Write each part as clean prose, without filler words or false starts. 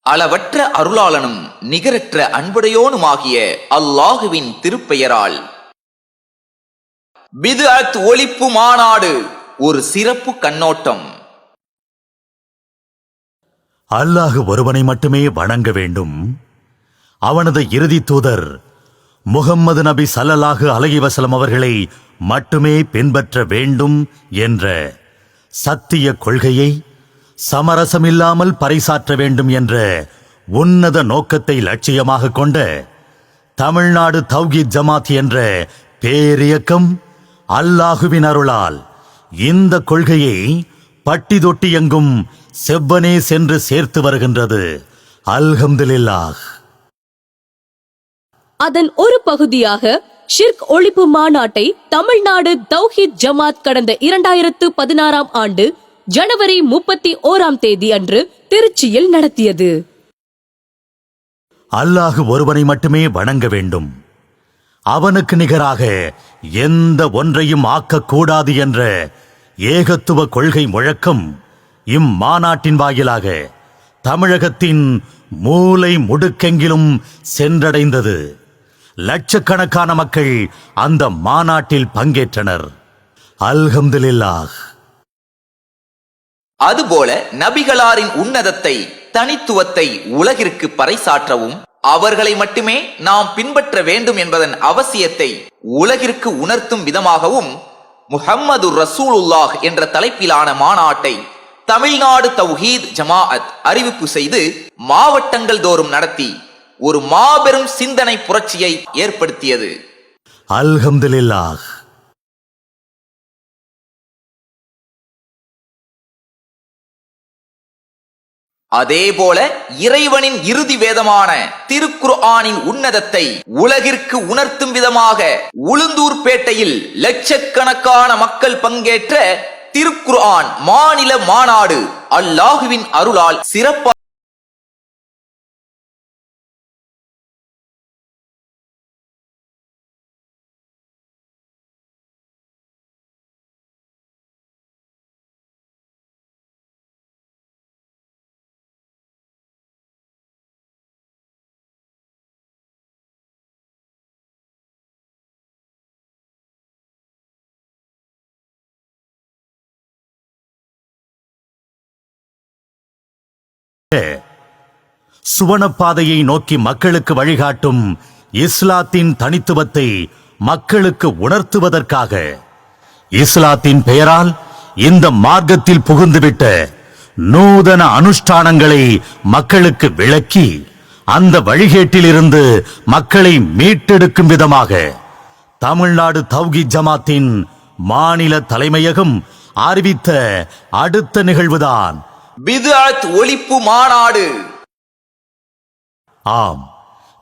அளவற்ற அருளாளனும் நிகரற்ற அன்புடையோனுமாகிய அல்லாஹுவின் திருப்பெயரால். பித்அத் ஒழிப்பு மாநாடு ஒரு சிறப்பு கண்ணோட்டம். அல்லாஹ் ஒருவனை மட்டுமே வணங்க வேண்டும். அவனது இறுதி தூதர் முஹம்மது நபி ஸல்லல்லாஹு அலைஹி வஸல்லம் அவர்களை மட்டுமே பின்பற்ற வேண்டும் என்ற சத்திய கொள்கையை சமரசமில்லாமல் பறைசாற்ற வேண்டும் என்ற உன்னத நோக்கத்தை லட்சியமாக கொண்ட தமிழ்நாடு தௌஹீத் ஜமாத் என்ற பேரியக்கம் அல்லாஹுவின் அருளால் இந்த கொள்கையை பட்டி தொட்டி எங்கும் செவ்வனே சென்று சேர்த்து வருகின்றது. அல்ஹம்துலில்லாஹ். அதன் ஒரு பகுதியாக ஷிர்க் ஒழிப்பு மாநாட்டை தமிழ்நாடு தௌஹீத் ஜமாத் கடந்த 2016 ஆண்டு ஜனவரி 31 அன்று திருச்சியில் நடத்தியது. அல்லாஹ் ஒருவனை மட்டுமே வணங்க வேண்டும், அவனுக்கு நிகராக எந்த ஒன்றையும் ஆக்கக்கூடாது என்ற ஏகத்துவ கொள்கை முழக்கம் இம்மாநாட்டின் வாயிலாக தமிழகத்தின் மூலை முடுக்கெங்கிலும் சென்றடைந்தது. லட்சக்கணக்கான மக்கள் அந்த மாநாட்டில் பங்கேற்றனர். அல்ஹம்துலில்லாஹ். அதுபோல நபிகளாரின் உன்னதத்தை, தனித்துவத்தை உலகிற்கு பறைசாற்றவும், அவர்களை மட்டுமே நாம் பின்பற்ற வேண்டும் என்பதன் அவசியத்தை உலகிற்கு உணர்த்தும் விதமாகவும் முஹம்மது ரசூலுல்லாஹ் என்ற தலைப்பிலான மாநாட்டை தமிழ்நாடு தௌஹீத் ஜமாஅத் அறிவிப்பு செய்து மாவட்டங்கள் தோறும் நடத்தி ஒரு மாபெரும் சிந்தனை புரட்சியை ஏற்படுத்தியது. அல்ஹம்துலில்லாஹ். அதேபோல இறைவனின் இறுதி வேதமான திருக்குர்ஆனின் உன்னதத்தை உலகிற்கு உணர்த்தும் விதமாக உளுந்தூர்பேட்டையில் லட்சக்கணக்கான மக்கள் பங்கேற்ற திருக்குர்ஆன் மாநில மாநாடு அல்லாஹுவின் அருளால் சிறப்பாக சுவனப்பாதையை நோக்கி மக்களுக்கு வழிகாட்டும் இஸ்லாத்தின் தனித்துவத்தை மக்களுக்கு உணர்த்துவதற்காக இஸ்லாத்தின் பெயரால் இந்த மார்க்கத்தில் புகுந்துவிட்ட நூதன அனுஷ்டானங்களை மக்களுக்கு விளக்கி அந்த வழிகேட்டிலிருந்து மக்களை மீட்டெடுக்கும் விதமாக தமிழ்நாடு தௌஹீத் ஜமாத்தின் மாநில தலைமையகம் அறிவித்த அடுத்த நிகழ்வுதான் பித்அத் ஒழிப்பு மாநாடு. ஆம்,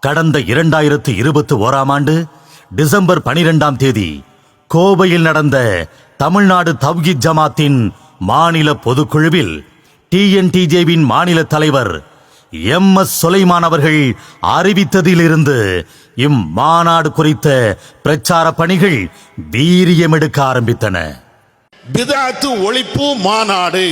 கடந்த 2021 ஆண்டு டிசம்பர் 12 கோவையில் நடந்த தமிழ்நாடு தௌஹீத் ஜமாத்தின் மாநில பொதுக்குழுவில் TNTJவின் மாநில தலைவர் MS சுலைமான் அவர்கள் அறிவித்ததிலிருந்து இம்மாநாடு குறித்த பிரச்சார பணிகள் வீரியமெடுக்க ஆரம்பித்தன. பித்அத் ஒழிப்பு மாநாடு.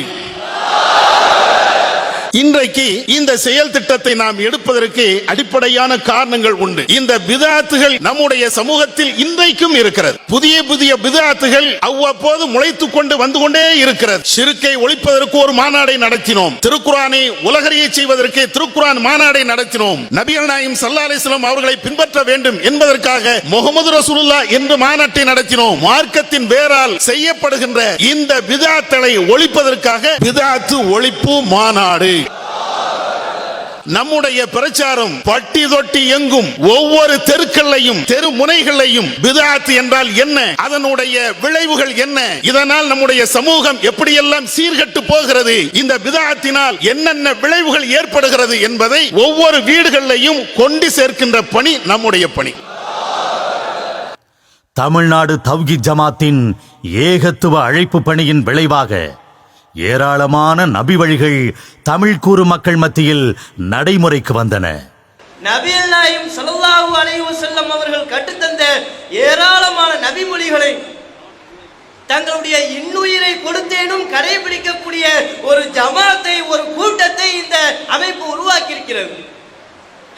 இன்றைக்கு இந்த செயல் திட்டத்தை நாம் எடுப்பதற்கு அடிப்படையான காரணங்கள் உண்டு. இந்த பித்அத்துகள் நம்முடைய சமூகத்தில் இன்றைக்கும் இருக்கிறது. புதிய புதிய பித்அத்துகள் அவ்வப்போது முளைத்துக் கொண்டு வந்து கொண்டே இருக்கிறது. ஷிர்க்கை ஒழிப்பதற்கு ஒரு மாநாடை நடத்தினோம். திருக்குர்ஆனை உலகறிய செய்வதற்கு திருக்குர்ஆன் மாநாடை நடத்தினோம். நபிகள் நாயகம் ஸல்லல்லாஹு அலைஹி வஸல்லம் அவர்களை பின்பற்ற வேண்டும் என்பதற்காக முஹம்மது ரசூலுல்லாஹ் என்ற மாநாட்டை நடத்தினோம். மார்க்கத்தின் வேரால் செய்யப்படுகின்ற இந்த பித்அத்துகளை ஒழிப்பதற்காக பித்அத் ஒழிப்பு மாநாடு. நம்முடைய பிரச்சாரம் பட்டி தொட்டி எங்கும் ஒவ்வொரு தெருக்கள்லையும் தெரு முனைகளையும் பித்அத் என்றால் என்ன, அதனுடைய விளைவுகள் என்ன, இதனால் நம்முடைய சமூகம் எப்படியெல்லாம் சீர்கெட்டு போகிறது, இந்த பித்அத்தினால் என்னென்ன விளைவுகள் ஏற்படுகிறது என்பதை ஒவ்வொரு வீடுகளிலையும் கொண்டு சேர்க்கின்ற பணி நம்முடைய பணி. தமிழ்நாடு தௌஹீத் ஜமாத்தின் ஏகத்துவ அழைப்பு பணியின் விளைவாக ஏராளமான நபி வழிகள் தமிழ் கூறும் மக்கள் மத்தியில் நடைமுறைக்கு வந்தன. நபிகள் நாயகம் ஸல்லல்லாஹு அலைஹி வஸல்லம் அவர்கள் கற்றுத்தந்த ஏராளமான நபி மொழிகளை தங்களுடைய இன்னுயிரை கொடுத்தேனும் கடைபிடிக்கக்கூடிய ஒரு ஜமாத்தை, ஒரு கூட்டத்தை இந்த அமைப்பு உருவாக்கி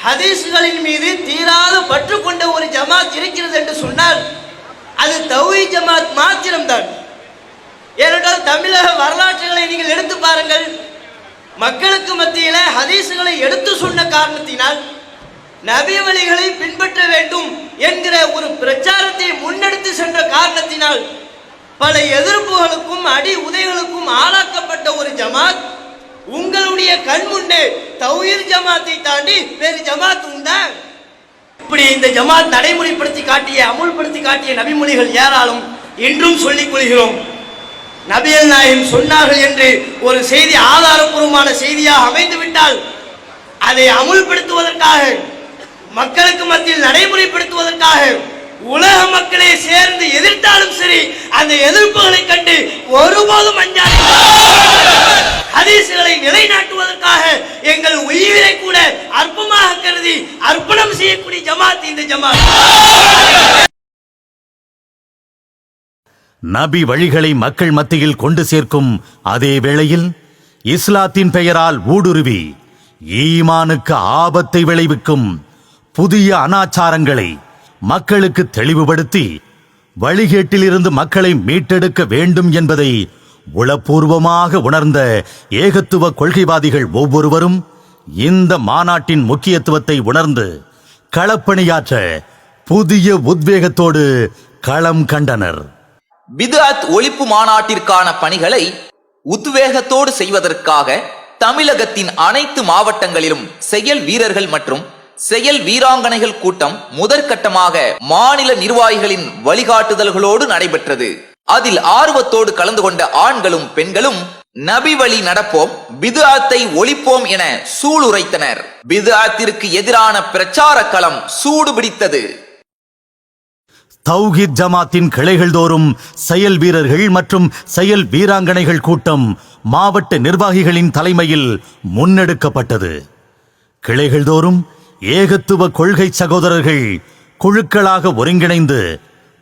ஹதீஸ்களின் மீது தீராத பற்று கொண்ட ஒரு ஜமாத் இருக்கிறது என்று சொன்னால் அது தௌஹீத் ஜமாத் மாத்திரம்தான். ஏனென்றால் தமிழக வரலாற்றுகளை நீங்கள் எடுத்து பாருங்கள். மக்களுக்கு மத்தியில ஹதீஸ்களை எடுத்து சொன்ன காரணத்தினால் நபி வழிகளை பின்பற்ற வேண்டும் என்கிற ஒரு பிரச்சாரத்தை முன்னெடுத்து சென்ற காரணத்தினால் பல எதிர்ப்புகளுக்கும் அடி உதைகளுக்கும் ஆளாக்கப்பட்ட ஒரு ஜமாத் உங்களுடைய கண் முன்னே தௌஹீத் ஜமாத்தை தாண்டி வேறு ஜமாத் உண்டா? இப்படி இந்த ஜமாத் நடைமுறைப்படுத்தி காட்டிய அமுல்படுத்தி காட்டிய நபிமொழிகள் ஏராளம். இன்றும் சொல்லிக் கொள்கிறோம். நபிகள் நாயகம் சொன்னார்கள் என்று ஒரு செய்தி ஆதாரப்பூர்வமான செய்தியாக அமைந்துவிட்டால் அதை அமுல்படுத்துவதற்காக, மக்களுக்கு மத்தியில் நடைமுறைப்படுத்துவதற்காக உலக மக்களே சேர்ந்து எதிர்த்தாலும் சரி, அந்த எதிர்ப்புகளை கண்டு ஒருபோதும் அஞ்சாது. ஹதீஸ்களை நிலைநாட்டுவதற்காக எங்கள் உயிரை கூட அற்பமாக கருதி அர்ப்பணம் செய்யக்கூடிய ஜமாத் இந்த ஜமாத். நபி வழிகளை மக்கள் மத்தியில் கொண்டு சேர்க்கும் அதே வேளையில் இஸ்லாத்தின் பெயரால் ஊடுருவி ஈமானுக்கு ஆபத்தை விளைவிக்கும் புதிய அனாச்சாரங்களை மக்களுக்கு தெளிவுபடுத்தி வழிகேட்டிலிருந்து மக்களை மீட்டெடுக்க வேண்டும் என்பதை உளப்பூர்வமாக உணர்ந்த ஏகத்துவ கொள்கைவாதிகள் ஒவ்வொருவரும் இந்த மாநாட்டின் முக்கியத்துவத்தை உணர்ந்து களப்பணியாற்ற புதிய உத்வேகத்தோடு களம் கண்டனர். பித்அத் ஒழிப்பு மாநாட்டிற்கான பணிகளை உத்வேகத்தோடு செய்வதற்காக தமிழகத்தின் அனைத்து மாவட்டங்களிலும் செயல் வீரர்கள் மற்றும் செயல் வீராங்கனைகள் கூட்டம் முதற்கட்டமாக மாநில நிர்வாகிகளின் வழிகாட்டுதல்களோடு நடைபெற்றது. அதில் ஆர்வத்தோடு கலந்து கொண்ட ஆண்களும் பெண்களும் நபி வழி நடப்போம், பித்அத்தை ஒழிப்போம் என சூளுரைத்தனர். பித்அத்திற்கு எதிரான பிரச்சார களம் சூடுபிடித்தது. தௌஹீத் ஜமாத்தின் கிளைகள் தோறும் செயல் வீரர்கள் மற்றும் செயல் வீராங்கனைகள் கூட்டம் மாவட்ட நிர்வாகிகளின் தலைமையில் முன்னெடுக்கப்பட்டது. கிளைகள் தோறும் ஏகத்துவ கொள்கை சகோதரர்கள் குழுக்களாக ஒருங்கிணைந்து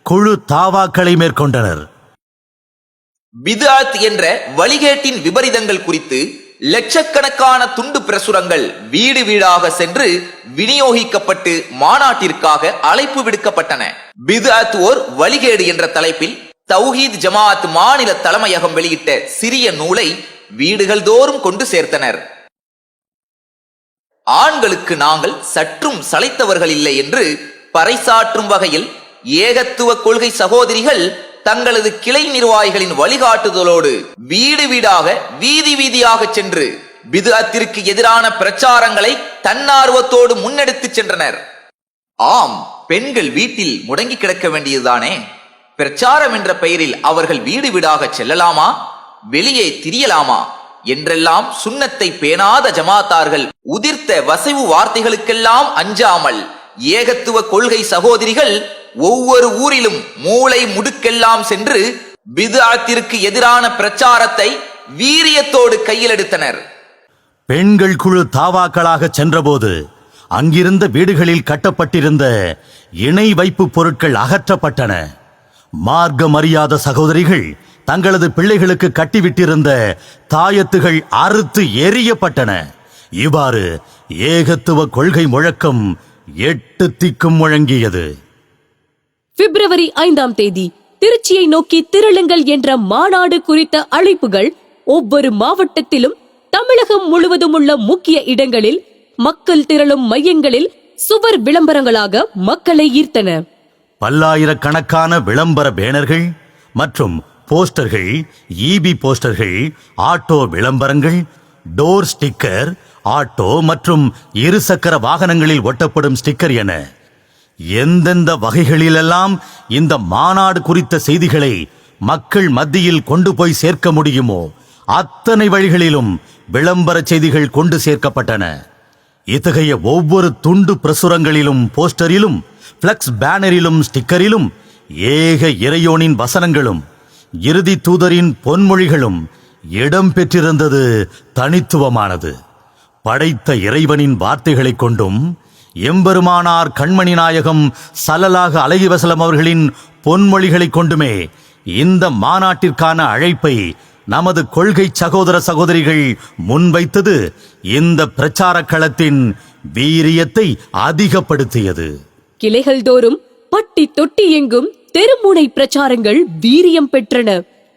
குழு தாவாக்களை மேற்கொண்டனர். பித்அத் என்ற வழிகேட்டின் விபரீதங்கள் குறித்து லட்சக்கணக்கான துண்டு பிரசுரங்கள் வீடு வீடாக சென்று விநியோகிக்கப்பட்டு மாநாட்டிற்காக அழைப்பு விடுக்கப்பட்டன. பித்அத் ஓர் வழிகேடு என்ற தலைப்பில் தௌஹீத் ஜமாத் மாநில தலைமையகம் வெளியிட்ட சிறிய நூலை வீடுகள் தோறும் கொண்டு சேர்த்தனர். ஆண்களுக்கு நாங்கள் சற்றும் சளைத்தவர்கள் இல்லை என்று பறைசாற்றும் வகையில் ஏகத்துவ கொள்கை சகோதரிகள் தங்களது கிளை நிர்வாகிகளின் வழிகாட்டுதலோடு வீடு வீடாக வீதி வீதியாக சென்று பித்அத்திற்கு எதிரான பிரச்சாரங்களை தன்னார்வத்தோடு முன்னெடுத்து சென்றனர். ஆம், பெண்கள் வீட்டில் முடங்கி கிடக்க வேண்டியதுதானே? பிரச்சாரம் என்ற பெயரில் அவர்கள் வீடு வீடாக செல்லலாமா, வெளியே திரியலாமா என்றெல்லாம் சுன்னத்தை பேணாத ஜமாத்தார்கள் உதிர்த்த வசைவு வார்த்தைகளுக்கெல்லாம் அஞ்சாமல் ஏகத்துவ கொள்கை சகோதரிகள் ஒவ்வொரு ஊரிலும் மூளை முடுக்கெல்லாம் சென்று பித்அத்திற்கு எதிரான பிரச்சாரத்தை வீரியத்தோடு கையில் எடுத்தனர். பெண்கள் குழு தாவாக்களாக சென்றபோது அங்கிருந்த வீடுகளில் கட்டப்பட்டிருந்த இணை வைப்பு பொருட்கள் அகற்றப்பட்டன. மார்க்க மரியாத சகோதரிகள் தங்களது பிள்ளைகளுக்கு கட்டிவிட்டிருந்த தாயத்துகள் அறுத்து எறியப்பட்டன. இவ்வாறு ஏகத்துவ கொள்கை முழக்கம் 8 திக்கும் முழங்கியது. பிப்ரவரி 5ஆம் தேதி திருச்சியை நோக்கி திரளுங்கள் என்ற மாநாடு குறித்த அழைப்புகள் ஒவ்வொரு மாவட்டத்திலும் தமிழகம் முழுவதும் உள்ள முக்கிய இடங்களில் மக்கள் திரளும் மையங்களில் சுவர் விளம்பரங்களாக மக்களை ஈர்த்தன. பல்லாயிரக்கணக்கான விளம்பர பேனர்கள் மற்றும் போஸ்டர்கள், ஈபி போஸ்டர்கள், ஆட்டோ விளம்பரங்கள், டோர் ஸ்டிக்கர், ஆட்டோ மற்றும் இருசக்கர வாகனங்களில் ஒட்டப்படும் ஸ்டிக்கர் என எந்தெந்த வகைகளிலெல்லாம் இந்த மாநாடு குறித்த செய்திகளை மக்கள் மத்தியில் கொண்டு போய் சேர்க்க முடியுமோ அத்தனை வழிகளிலும் விளம்பர செய்திகள் கொண்டு சேர்க்கப்பட்டன. இத்தகைய ஒவ்வொரு துண்டு பிரசுரங்களிலும், போஸ்டரிலும், பிளக்ஸ் பேனரிலும், ஸ்டிக்கரிலும் ஏக இறையோனின் வசனங்களும் இறுதி தூதரின் பொன்மொழிகளும் இடம் பெற்றிருந்தது தனித்துவமானது. படைத்த இறைவனின் வார்த்தைகளை கொண்டும் எம்பெருமானார் கண்மணி நாயகம் ஸல்லல்லாஹு அலைஹி வஸல்லம் அவர்களின் பொன்மொழிகளை கொண்டுமே இந்த மாநாட்டிற்கான அழைப்பை நமது கொள்கை சகோதர சகோதரிகள் முன்வைத்தது இந்த பிரச்சார களத்தின் வீரியத்தை அதிகப்படுத்தியது. கிளைகள் தோறும் பட்டி தொட்டி எங்கும் தெருமுனை பிரச்சாரங்கள் வீரியம் பெற்றன.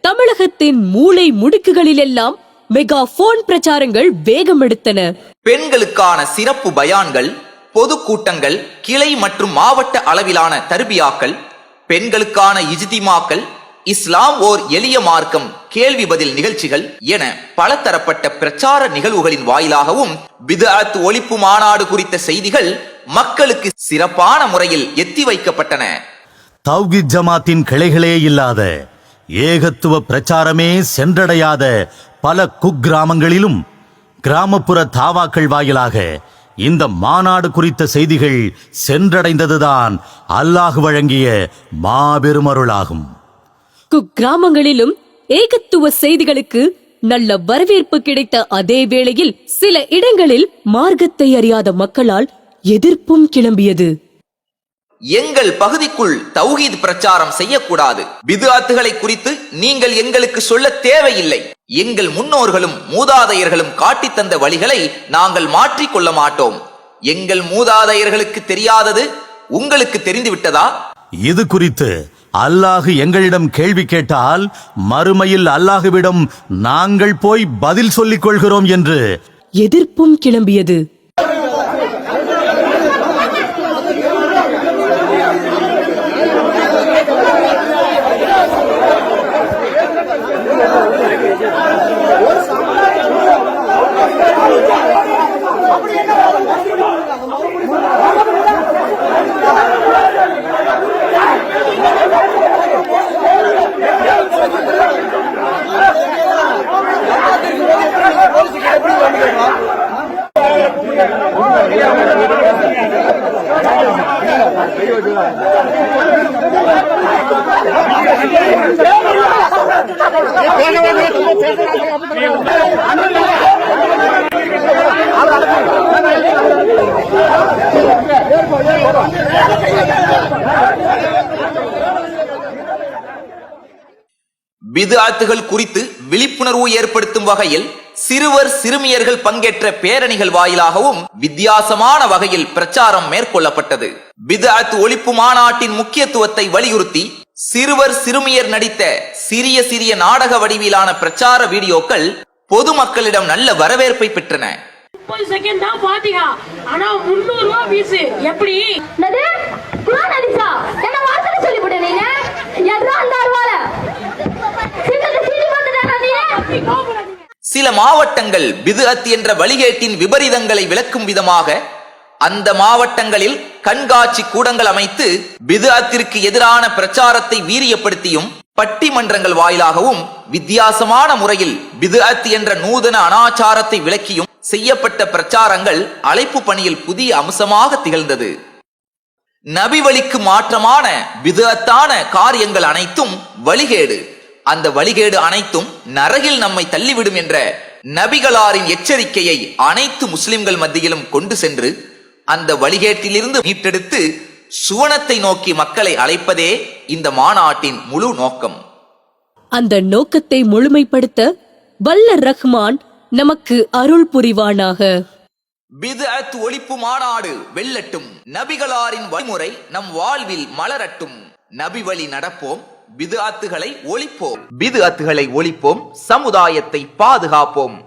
தமிழகத்தின் மூலை முடுக்குகளிலெல்லாம் மெகாபோன் பிரச்சாரங்கள் வேகம் எடுத்தன. பெண்களுக்கான சிறப்பு பயான்கள், பொதுக்கூட்டங்கள், கிளை மற்றும் மாவட்ட அளவிலான தர்பியாக்கள், பெண்களுக்கான இஜ்திமாக்கள், இஸ்லாம் ஓர் எளிய மார்க்கம் கேள்வி பதில் நிகழ்ச்சிகள் என பலதரப்பட்ட பிரச்சார நிகழ்வுகளின் வாயிலாகவும் பித்அத் ஒழிப்பு மாநாடு குறித்த செய்திகள் மக்களுக்கு சிறப்பான முறையில் எத்தி வைக்கப்பட்டன. தௌஹீத் ஜமாத்தின் கிளைகளே இல்லாத, ஏகத்துவ பிரச்சாரமே சென்றடையாத பல குக்கிராமங்களிலும் கிராமப்புற தாவாக்கள் வாயிலாக இந்த மாநாடு குறித்த செய்திகள் சென்றடைந்ததுதான் அல்லாஹ் வழங்கிய மாபெரும் அருளாகும். குக்கிராமங்களிலும் ஏகத்துவ செய்திகளுக்கு நல்ல வரவேற்பு கிடைத்த அதே வேளையில் சில இடங்களில் மார்க்கத்தை அறியாத மக்களால் எதிர்ப்பும் கிளம்பியது. எங்கள் பகுதிக்குள் தௌஹீத் பிரச்சாரம் செய்யக்கூடாது, பித்அத்துகளை குறித்து நீங்கள் எங்களுக்கு சொல்ல தேவையில்லை, எங்கள் முன்னோர்களும் மூதாதையர்களும் காட்டித் தந்த வழிகளை நாங்கள் மாற்றிக் கொள்ள மாட்டோம், எங்கள் மூதாதையர்களுக்கு தெரியாதது உங்களுக்கு தெரிந்துவிட்டதா? இது குறித்து அல்லாஹ் எங்களிடம் கேள்வி கேட்டால் மறுமையில் அல்லாஹுவிடம் நாங்கள் போய் பதில் சொல்லிக் கொள்கிறோம் என்று எதிர்ப்பும் கிளம்பியது. பித்அத்துகள் குறித்து விழிப்புணர்வு ஏற்படுத்தும் வகையில் சிறுவர் சிறுமியர்கள் பங்கேற்ற பேரணிகள் வாயிலாகவும் வித்தியாசமான வகையில் பிரச்சாரம் மேற்கொள்ளப்பட்டது. பித்அத் ஒழிப்பு மாநாட்டின் முக்கியத்துவத்தை வலியுறுத்தி சிறுவர் சிறுமியர் நடித்த சிறிய சிறிய நாடக வடிவிலான பிரச்சார வீடியோக்கள் பொதுமக்களிடம் நல்ல வரவேற்பை பெற்றன. 30 செகண்ட் தான் பாத்தீங்க, ஆனா 300 ரூபாய் பீஸ். எப்படி குர்ஆன் ஹதீஸா என்ன வார்த்தை சொல்லி போடுறீங்க? எட்ரா அந்த அருவால சின்னது சீனி போட்டுதானா நீ? சில மாவட்டங்கள் பித்அத் என்ற வழிகேட்டின் விபரீதங்களை விளக்கும் விதமாக அந்த மாவட்டங்களில் கண்காட்சி கூடங்கள் அமைத்து பித்அத்திற்கு எதிரான பிரச்சாரத்தை வீரியப்படுத்தியும் பட்டிமன்றங்கள் வாயிலாகவும் வித்தியாசமான முறையில் பித்அத் என்ற நூதன அனாச்சாரத்தை விளக்கியும் செய்யப்பட்ட பிரச்சாரங்கள் அழைப்பு பணியில் புதிய அம்சமாக திகழ்ந்தது. நபி வழிக்கு மாற்றமான பித்அத்தான காரியங்கள் அனைத்தும் வழிகேடு, அந்த வழிகேடு அனைத்தும் நரகில் நம்மை தள்ளிவிடும் என்ற நபிகளாரின் எச்சரிக்கையை அனைத்து முஸ்லிம்கள் மத்தியிலும் கொண்டு சென்று அந்த வழிகேட்டிலிருந்து மீட்டெடுத்து சுவனத்தை நோக்கி மக்களை அழைப்பதே இந்த மாநாட்டின் முழு நோக்கம். அந்த நோக்கத்தை முழுமைப்படுத்த வல்ல ரஹ்மான் நமக்கு அருள் புரிவானாக. பித்அத் ஒழிப்பு மாநாடு வெல்லட்டும், நபிகளாரின் வழிமுறை நம் வாழ்வில் மலரட்டும், நபி வழி நடப்போம், பித்அத்துகளை ஒழிப்போம், பித்அத்துகளை ஒழிப்போம், சமுதாயத்தை பாதுகாப்போம்.